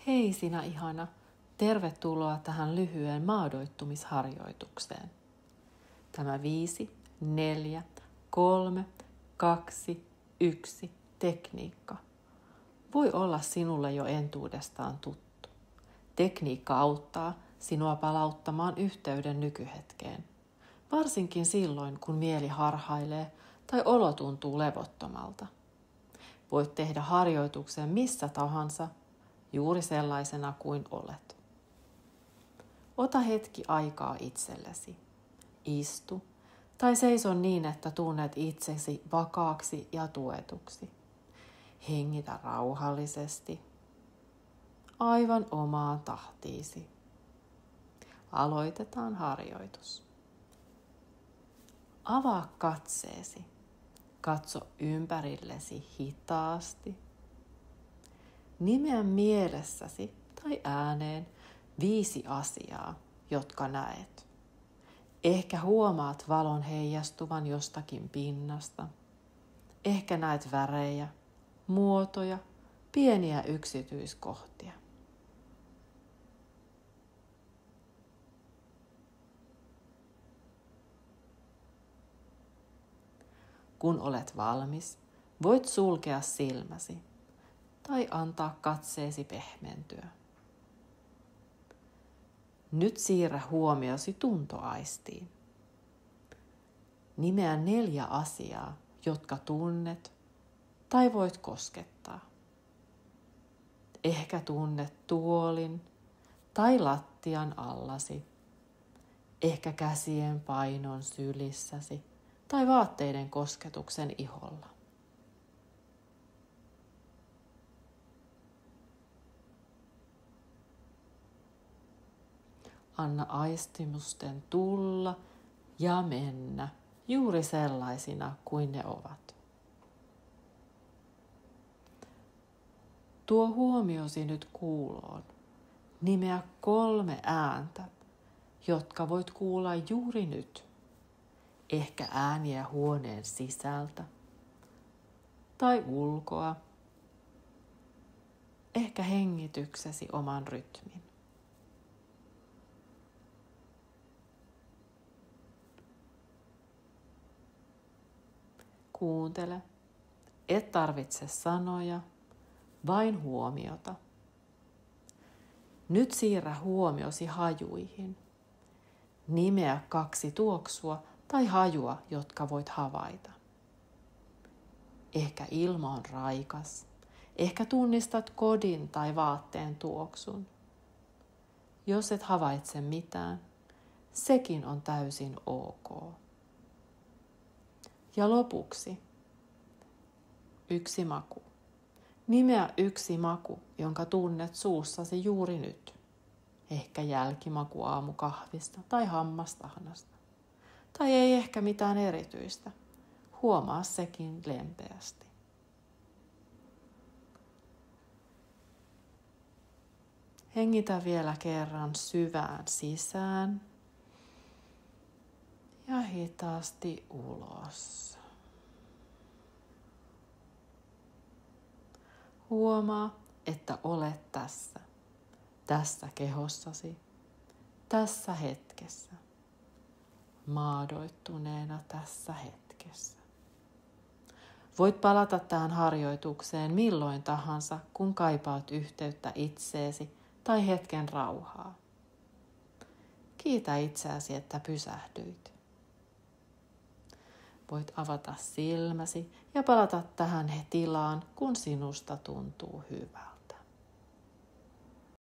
Hei sinä ihana, tervetuloa tähän lyhyeen maadoittumisharjoitukseen. Tämä 5, 4, 3, 2, 1 tekniikka voi olla sinulle jo entuudestaan tuttu. Tekniikka auttaa sinua palauttamaan yhteyden nykyhetkeen, varsinkin silloin, kun mieli harhailee tai olo tuntuu levottomalta. Voit tehdä harjoituksen missä tahansa, juuri sellaisena kuin olet. Ota hetki aikaa itsellesi. Istu tai seiso niin, että tunnet itsesi vakaaksi ja tuetuksi. Hengitä rauhallisesti, aivan omaan tahtiisi. Aloitetaan harjoitus. Avaa katseesi. Katso ympärillesi hitaasti. Nimeä mielessäsi tai ääneen 5 asiaa, jotka näet. Ehkä huomaat valon heijastuvan jostakin pinnasta. Ehkä näet värejä, muotoja, pieniä yksityiskohtia. Kun olet valmis, voit sulkea silmäsi tai antaa katseesi pehmentyä. Nyt siirrä huomiosi tuntoaistiin. Nimeä 4 asiaa, jotka tunnet tai voit koskettaa. Ehkä tunnet tuolin tai lattian allasi. Ehkä käsien painon sylissäsi tai vaatteiden kosketuksen iholla. Anna aistimusten tulla ja mennä juuri sellaisina kuin ne ovat. Tuo huomiosi nyt kuuloon. Nimeä 3 ääntä, jotka voit kuulla juuri nyt. Ehkä ääniä huoneen sisältä tai ulkoa. Ehkä hengityksesi oman rytmin. Kuuntele. Et tarvitse sanoja, vain huomiota. Nyt siirrä huomiosi hajuihin. Nimeä 2 tuoksua tai hajua, jotka voit havaita. Ehkä ilma on raikas. Ehkä tunnistat kodin tai vaatteen tuoksun. Jos et havaitse mitään, sekin on täysin ok. Ja lopuksi 1 maku. Nimeä 1 maku, jonka tunnet suussasi juuri nyt. Ehkä jälkimaku aamukahvista tai hammastahnasta. Tai ei ehkä mitään erityistä. Huomaa sekin lempeästi. Hengitä vielä kerran syvään sisään ja hitaasti ulos. Huomaa, että olet tässä kehossasi, tässä hetkessä, maadoittuneena tässä hetkessä. Voit palata tähän harjoitukseen milloin tahansa, kun kaipaat yhteyttä itseesi tai hetken rauhaa. Kiitä itseäsi, että pysähdyit. Voit avata silmäsi ja palata tähän tilaan, kun sinusta tuntuu hyvältä.